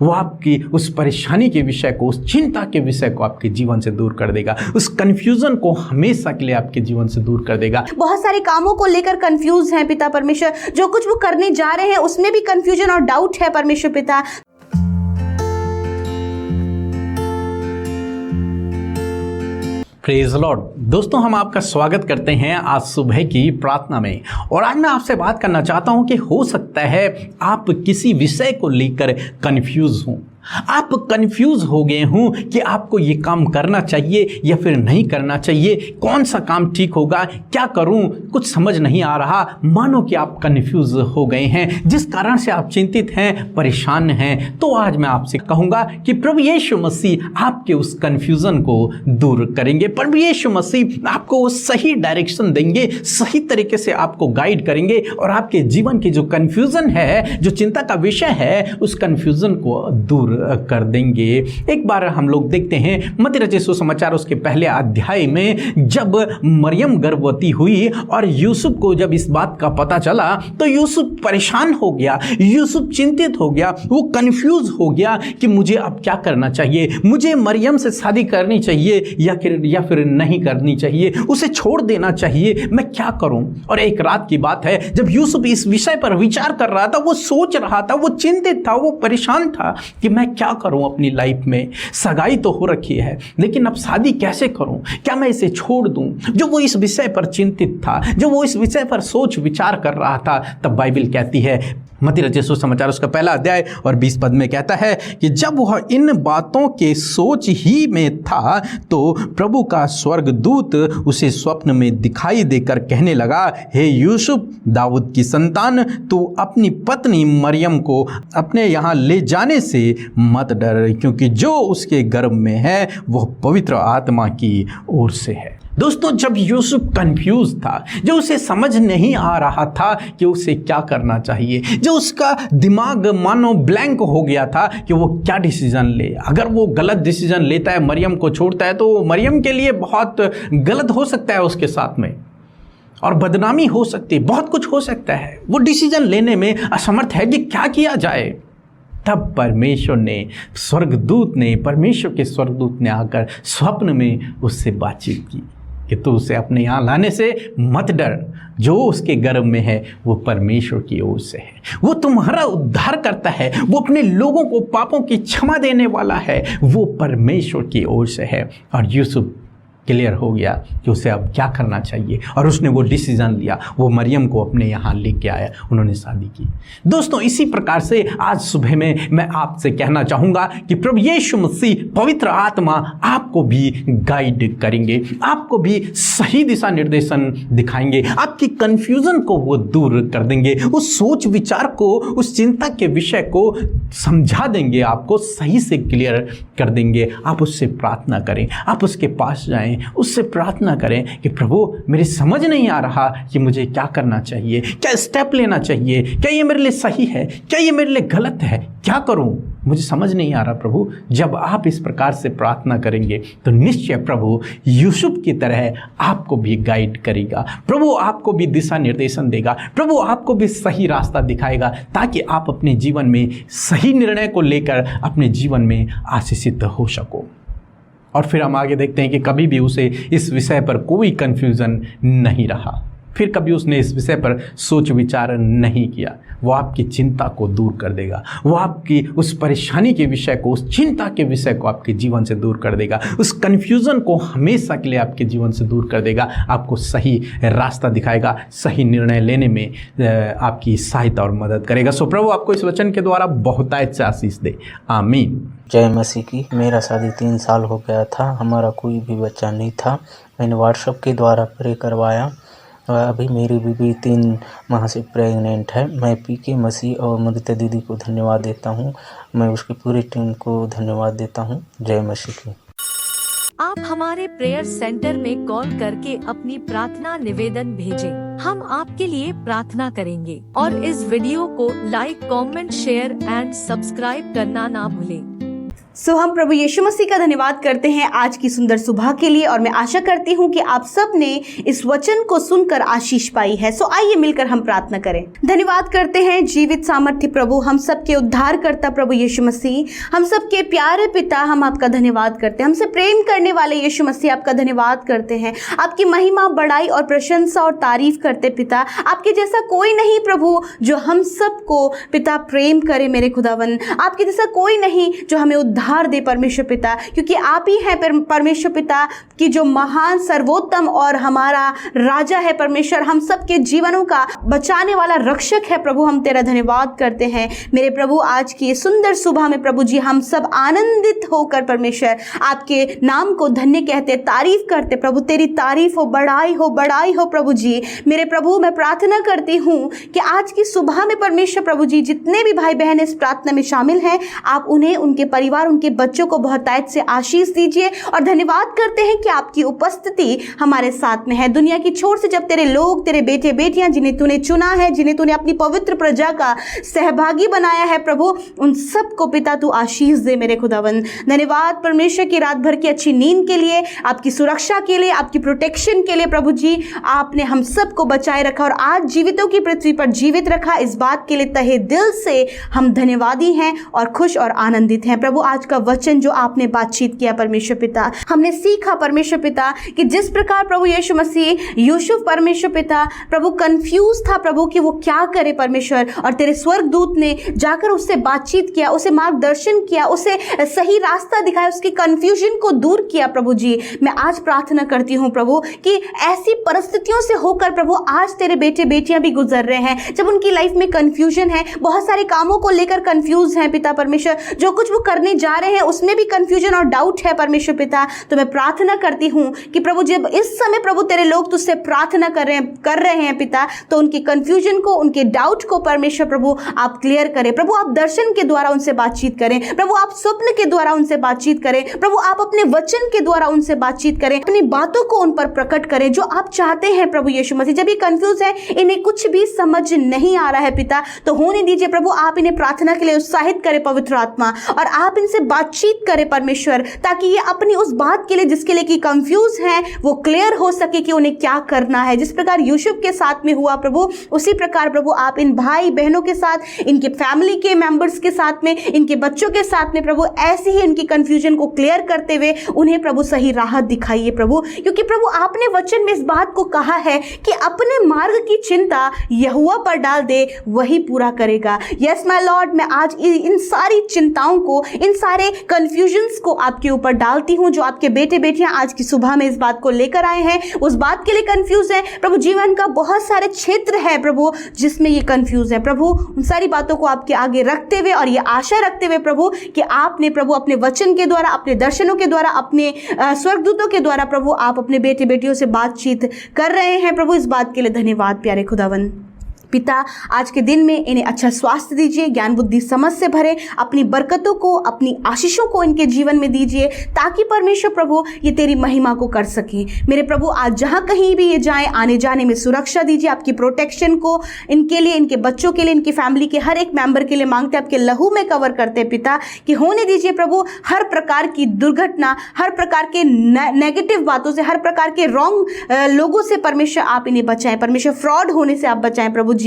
वो आपकी उस परेशानी के विषय को, उस चिंता के विषय को आपके जीवन से दूर कर देगा, उस कन्फ्यूजन को हमेशा के लिए आपके जीवन से दूर कर देगा। बहुत सारे कामों को लेकर कंफ्यूज हैं पिता परमेश्वर, जो कुछ वो करने जा रहे हैं उसमें भी कंफ्यूजन और डाउट है परमेश्वर पिता। Praise Lord. दोस्तों, हम आपका स्वागत करते हैं आज सुबह की प्रार्थना में। और आज मैं आपसे बात करना चाहता हूं कि हो सकता है आप किसी विषय को लेकर कंफ्यूज हों। आप कंफ्यूज हो गए हों कि आपको ये काम करना चाहिए या फिर नहीं करना चाहिए, कौन सा काम ठीक होगा, क्या करूं, कुछ समझ नहीं आ रहा। मानो कि आप कंफ्यूज हो गए हैं, जिस कारण से आप चिंतित हैं, परेशान हैं। तो आज मैं आपसे कहूंगा कि प्रभु यीशु मसीह आपके उस कंफ्यूजन को दूर करेंगे। प्रभु यीशु मसीह आपको वो सही डायरेक्शन देंगे, सही तरीके से आपको गाइड करेंगे और आपके जीवन की जो कंफ्यूजन है, जो चिंता का विषय है, उस कंफ्यूजन को दूर कर देंगे। एक बार हम लोग देखते हैं मत्ती रचित सुसमाचार उसके पहले अध्याय में, जब मरियम गर्भवती हुई और यूसुफ को जब इस बात का पता चला तो यूसुफ परेशान हो गया, यूसुफ चिंतित हो गया, वो कंफ्यूज हो गया कि मुझे अब क्या करना चाहिए, मुझे मरियम से शादी करनी चाहिए या फिर नहीं करनी चाहिए, उसे छोड़ देना चाहिए, मैं क्या करूं। और एक रात की बात है जब यूसुफ इस विषय पर विचार कर रहा था, वो सोच रहा था, वो चिंतित था, वो परेशान था कि मैं क्या करूं अपनी लाइफ में। सगाई तो हो रखी है, लेकिन अब शादी कैसे करूं, क्या मैं इसे छोड़ दूं। जो वो इस विषय पर चिंतित था, जो वो इस विषय पर सोच विचार कर रहा था, तब बाइबल कहती है मत्ती रचित सुसमाचार उसका पहला अध्याय और 20 पद में कहता है कि जब वह इन बातों के सोच ही में था तो प्रभु का स्वर्गदूत उसे स्वप्न में दिखाई देकर कहने लगा, हे यूसुफ, दाऊद की संतान, तू अपनी पत्नी मरियम को अपने यहाँ ले जाने से मत डर, क्योंकि जो उसके गर्भ में है वह पवित्र आत्मा की ओर से है। दोस्तों, जब यूसुफ कंफ्यूज था, जो उसे समझ नहीं आ रहा था कि उसे क्या करना चाहिए, जो उसका दिमाग मानो ब्लैंक हो गया था कि वो क्या डिसीजन ले। अगर वो गलत डिसीजन लेता है, मरियम को छोड़ता है, तो मरियम के लिए बहुत गलत हो सकता है उसके साथ में, और बदनामी हो सकती है, बहुत कुछ हो सकता है। वो डिसीजन लेने में असमर्थ है कि क्या किया जाए। तब परमेश्वर के स्वर्गदूत ने आकर स्वप्न में उससे बातचीत की कि तू उसे अपने यहाँ लाने से मत डर, जो उसके गर्भ में है वो परमेश्वर की ओर से है, वो तुम्हारा उद्धार करता है, वो अपने लोगों को पापों की क्षमा देने वाला है, वो परमेश्वर की ओर से है। और यूसुफ क्लियर हो गया कि उसे अब क्या करना चाहिए, और उसने वो डिसीजन लिया, वो मरियम को अपने यहाँ लेके आया, उन्होंने शादी की। दोस्तों, इसी प्रकार से आज सुबह में मैं आपसे कहना चाहूँगा कि प्रभु यीशु मसीह, पवित्र आत्मा आपको भी गाइड करेंगे, आपको भी सही दिशा निर्देशन दिखाएंगे, आपकी कन्फ्यूज़न को वो दूर कर देंगे, उस सोच विचार को, उस चिंता के विषय को समझा देंगे, आपको सही से क्लियर कर देंगे। आप उससे प्रार्थना करें, आप उसके पास जाएं, उससे प्रार्थना करें कि प्रभु, मेरी समझ नहीं आ रहा कि मुझे क्या करना चाहिए, क्या स्टेप लेना चाहिए, क्या ये मेरे लिए सही है, क्या ये मेरे लिए गलत है, क्या करूं, मुझे समझ नहीं आ रहा। प्रभु, जब आप इस प्रकार से प्रार्थना करेंगे तो निश्चय प्रभु यूसुफ की तरह आपको भी गाइड करेगा, प्रभु आपको भी दिशा निर्देशन देगा, प्रभु आपको भी सही रास्ता दिखाएगा, ताकि आप अपने जीवन में सही निर्णय को लेकर अपने जीवन में आशीषित हो सको। और फिर हम आगे देखते हैं कि कभी भी उसे इस विषय पर कोई कन्फ्यूज़न नहीं रहा, फिर कभी उसने इस विषय पर सोच विचार नहीं किया। वो आपकी चिंता को दूर कर देगा, वो आपकी उस परेशानी के विषय को, उस चिंता के विषय को आपके जीवन से दूर कर देगा, उस कन्फ्यूज़न को हमेशा के लिए आपके जीवन से दूर कर देगा, आपको सही रास्ता दिखाएगा, सही निर्णय लेने में आपकी सहायता और मदद करेगा। सो प्रभु आपको इस वचन के द्वारा बहुतायत से आशीष दे, आमीन। जय मसीह की। मेरा शादी 3 साल हो गया था, हमारा कोई भी बच्चा नहीं था। मैंने व्हाट्सएप के द्वारा प्रे करवाया। अभी मेरी बीबी 3 माह से प्रेग्नेंट है। मैं पीके मसीह और मुदिता दीदी को धन्यवाद देता हूँ। मैं उसकी पूरी टीम को धन्यवाद देता हूँ। जय मसीह की। आप हमारे प्रेयर सेंटर में कॉल करके अपनी प्रार्थना निवेदन भेजें। हम आपके लिए प्रार्थना करेंगे और इस वीडियो को like, comment, share and subscribe करना ना भूलें। सो हम प्रभु यीशु मसीह का धन्यवाद करते हैं आज की सुंदर सुबह के लिए, और मैं आशा करती हूँ कि आप सब ने इस वचन को सुनकर आशीष पाई है। सो आइए मिलकर हम प्रार्थना करें। धन्यवाद करते हैं जीवित सामर्थ्य प्रभु, हम सबके उद्धार करता प्रभु यीशु मसीह, हम सबके प्यारे पिता, हम आपका धन्यवाद करते हैं। हमसे प्रेम करने वाले यीशु मसीह, आपका धन्यवाद करते हैं। आपकी महिमा, बड़ाई और प्रशंसा और तारीफ करते पिता। आपके जैसा कोई नहीं प्रभु जो हम सबको पिता प्रेम करे मेरे खुदावन। आपके जैसा कोई नहीं जो हमें उद्धार दे परमेश्वर पिता, क्योंकि आप ही हैं परमेश्वर पिता की जो महान, सर्वोत्तम और हमारा राजा है परमेश्वर, हम सबके जीवनों का बचाने वाला रक्षक है प्रभु। हम तेरा धन्यवाद करते हैं मेरे प्रभु। आज की सुंदर सुबह में प्रभु जी हम सब आनंदित होकर परमेश्वर आपके नाम को धन्य कहते, तारीफ करते प्रभु। तेरी तारीफ हो, बड़ाई हो, बड़ाई हो प्रभु जी। मेरे प्रभु मैं प्रार्थना करती हूँ कि आज की सुबह में परमेश्वर प्रभु जी जितने भी भाई बहन इस प्रार्थना में शामिल हैं, आप उन्हें, उनके परिवार, उनके बच्चों को बहुत तायत से आशीष दीजिए। और धन्यवाद करते हैं कि आपकी उपस्थिति हमारे साथ में है। दुनिया की छोर से जब तेरे लोग, तेरे बेटे बेटियां जिन्हें तूने चुना है, जिन्हें तूने अपनी पवित्र प्रजा का सहभागी बनाया है प्रभु, उन सबको पिता तू आशीष दे मेरे खुदावन। धन्यवाद परमेश्वर की रात भर की अच्छी नींद के लिए, आपकी सुरक्षा के लिए, आपकी प्रोटेक्शन के लिए प्रभु जी। आपने हम सबको बचाए रखा और आज जीवितों की पृथ्वी पर जीवित रखा। इस बात के लिए तहे दिल से हम धन्यवादी हैं और खुश और आनंदित हैं प्रभु। आज का वचन जो आपने बातचीत किया परमेश्वर पिता, हमने सीखा परमेश्वर पिता कि जिस प्रकार प्रभु यीशु मसीह यूसुफ परमेश्वर पिता प्रभु कंफ्यूज था प्रभु कि वो क्या करे परमेश्वर, और तेरे स्वर्गदूत ने जाकर उससे बातचीत किया, उसे मार्गदर्शन किया, उसे सही रास्ता दिखाया, उसकी कंफ्यूजन को दूर किया प्रभु जी। मैं आज प्रार्थना करती हूँ प्रभु कि ऐसी परिस्थितियों से होकर प्रभु आज तेरे बेटे बेटियां भी गुजर रहे हैं, जब उनकी लाइफ में कंफ्यूजन है, बहुत सारे कामों को लेकर कंफ्यूज हैं पिता परमेश्वर, जो कुछ वो करने जा रहे हैं उसमें भी कंफ्यूजन और डाउट है परमेश्वर पिता। तो मैं प्रार्थना करती हूँ कि प्रभु जब इस समय प्रभु तेरे लोग तुझसे प्रार्थना कर रहे हैं पिता, तो उनकी कंफ्यूजन को, उनके डाउट को परमेश्वर प्रभु आप क्लियर करें प्रभु। आप दर्शन के द्वारा उनसे बातचीत करें प्रभु, आप स्वप्न के द्वारा उनसे बातचीत करें प्रभु, आप अपने वचन के द्वारा उनसे बातचीत करें, अपनी बातों को उन पर प्रकट करें जो आप चाहते हैं प्रभु यीशु मसीह। जब ये कंफ्यूज है, इन्हें कुछ भी समझ नहीं आ रहा है पिता, तो होने दीजिए प्रभु। आप इन्हें प्रार्थना के लिए उत्साहित करें पवित्र आत्मा, और आप इनसे बातचीत करें परमेश्वर, ताकि ये अपनी उस बात के लिए जिसके लिए कि कंफ्यूज हैं वो क्लियर हो सके कि उन्हें क्या करना है। जिस प्रकार यूसुफ के साथ में हुआ प्रभु, उसी प्रकार प्रभु आप इन भाई बहनों के साथ, इनके फैमिली के मेंबर्स के साथ में, इनके बच्चों के साथ में प्रभु ऐसे ही इनकी कंफ्यूजन को क्लियर करते हुए उन्हें प्रभु सही राहत दिखाइए प्रभु। क्योंकि प्रभु आपने वचन में इस बात को कहा है कि अपने मार्ग की चिंता यहोवा पर डाल दे, वही पूरा करेगा। यस माय लॉर्ड, मैं आज इन सारी चिंताओं को, इन सारे कंफ्यूजन्स को आपके ऊपर डालती हूं, जो आपके बेटे बेटियां आज की सुबह में इस बात को लेकर आए हैं, उस बात के लिए कंफ्यूज है प्रभु। जीवन का बहुत सारे क्षेत्र है प्रभु जिसमें ये कंफ्यूज है प्रभु। उन सारी बातों को आपके आगे रखते हुए और ये आशा रखते हुए प्रभु कि आपने प्रभु अपने वचन के द्वारा, अपने दर्शनों के द्वारा, अपने स्वर्गदूतों के द्वारा प्रभु आप अपने बेटे बेटियों से बातचीत कर रहे हैं प्रभु। इस बात के लिए धन्यवाद प्यारे खुदावन पिता। आज के दिन में इन्हें अच्छा स्वास्थ्य दीजिए, ज्ञान बुद्धि समझ से भरे, अपनी बरकतों को, अपनी आशीषों को इनके जीवन में दीजिए, ताकि परमेश्वर प्रभु ये तेरी महिमा को कर सके। मेरे प्रभु आज जहाँ कहीं भी ये जाएं, आने जाने में सुरक्षा दीजिए, आपकी प्रोटेक्शन को इनके लिए, इनके बच्चों के लिए, इनकी फैमिली के हर एक मेंबर के लिए मांगते, आपके लहू में कवर करते पिता, कि होने दीजिए प्रभु हर प्रकार की दुर्घटना, हर प्रकार के नेगेटिव बातों से, हर प्रकार के रॉन्ग लोगों से परमेश्वर आप इन्हें बचाएं परमेश्वर। फ्रॉड होने से आप बचाएं प्रभु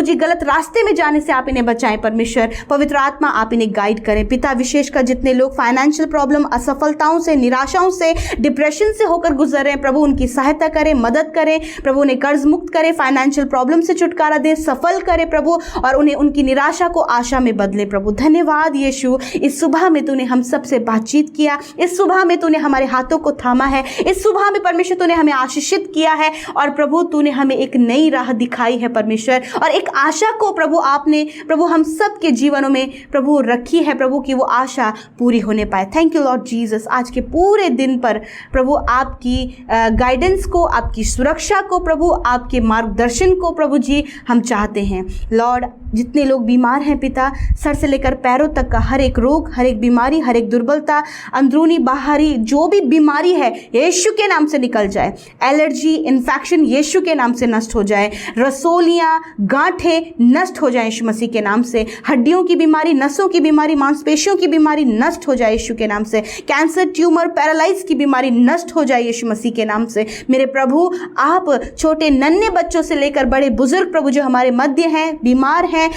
जी, गलत रास्ते में जाने से आप इन्हें बचाएं परमेश्वर। पवित्र आत्मा आप इन्हें गाइड करें पिता। विशेषकर जितने लोग फाइनेंशियल प्रॉब्लम, असफलताओं से, निराशाओं से, डिप्रेशन से होकर गुजर रहे हैं प्रभु, उनकी सहायता करें, मदद करें प्रभु, उन्हें कर्ज मुक्त करें, फाइनेंशियल प्रॉब्लम से छुटकारा दें, सफल करें प्रभु, और उन्हें उनकी निराशा को आशा में बदले प्रभु। धन्यवाद यीशु, इस सुबह में तूने हम सबसे बातचीत किया, इस सुबह में तूने हमारे हाथों को थामा है, इस सुबह में परमेश्वर तूने हमें आशीषित किया है, और प्रभु तूने हमें एक नई राह दिखाई है परमेश्वर, और एक आशा को प्रभु आपने प्रभु हम सब के जीवनों में प्रभु रखी है प्रभु, कि वो आशा पूरी होने पाए। Thank you Lord Jesus. आज के पूरे दिन पर प्रभु आपकी गाइडेंस को, आपकी सुरक्षा को प्रभु, आपके मार्गदर्शन को प्रभु जी हम चाहते हैं लॉर्ड। जितने लोग बीमार हैं पिता, सर से लेकर पैरों तक का हर एक रोग, हर एक बीमारी, हर एक दुर्बलता, अंदरूनी बाहरी जो भी बीमारी है यीशु के नाम से निकल जाए। एलर्जी, इन्फेक्शन यीशु के नाम से नष्ट हो जाए। रसोलियाँ, बीमारियां, गांठें नष्ट हो जाए यीशु मसीह के नाम से। हड्डियों की बीमारी, नसों की बीमारी, मांसपेशियों की बीमारी नष्ट हो जाए यीशु के नाम से। कैंसर, ट्यूमर, पैरालाइज की बीमारी नष्ट हो जाए यीशु मसीह के नाम से। मेरे प्रभु, आप छोटे नन्हे बच्चों से लेकर बड़े बुजुर्ग प्रभु जो हमारे मध्य हैं, बीमार हैं,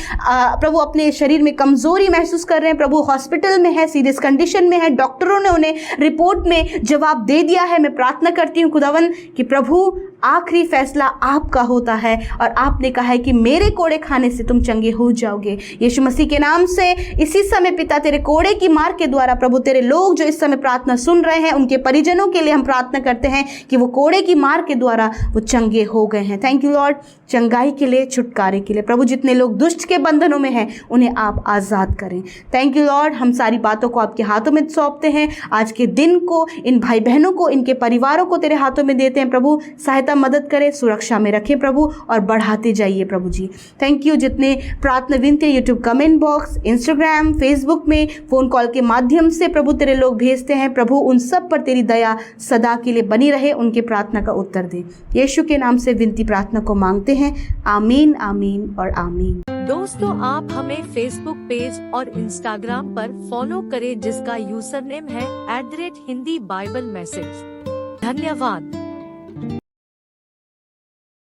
प्रभु अपने शरीर में कमजोरी महसूस कर रहे हैं, प्रभु हॉस्पिटल में है, सीरियस कंडीशन में है, डॉक्टरों ने उन्हें रिपोर्ट में जवाब दे दिया है, मैं प्रार्थना करती हूँ खुदावन कि प्रभु आखिरी फैसला आपका होता है और आपने कहा है कि मेरे कोड़े खाने से तुम चंगे हो जाओगे। यीशु मसीह के नाम से इसी समय पिता तेरे कोड़े की मार के द्वारा प्रभु तेरे लोग जो इस समय प्रार्थना सुन रहे हैं उनके परिजनों के लिए हम प्रार्थना करते हैं कि वो कोड़े की मार के द्वारा वो चंगे हो गए हैं। थैंक यू लॉर्ड, चंगाई के लिए, छुटकारे के लिए। प्रभु जितने लोग दुष्ट के बंधनों में हैं उन्हें आप आज़ाद करें। थैंक यू लॉर्ड, हम सारी बातों को आपके हाथों में सौंपते हैं। आज के दिन को, इन भाई बहनों को, इनके परिवारों को तेरे हाथों में देते हैं। प्रभु सहायता मदद करें, सुरक्षा में रखें प्रभु और बढ़ाते जाइए प्रभु जी। Thank you. जितने प्रार्थना विनती YouTube comment box, Instagram, Facebook में, फ़ोन कॉल के माध्यम से प्रभु तेरे लोग भेजते हैं, प्रभु उन सब पर तेरी दया सदा के लिए बनी रहे, उनके प्रार्थना का उत्तर दे। यीशु के नाम से विनती प्रार्थना को मांगते हैं। आमीन, आमीन और आमीन। दोस्तों, आप हमें फेसबुक पेज और इंस्टाग्राम पर फॉलो करें जिसका यूजर नेम है @हिंदी बाइबल मैसेज। धन्यवाद।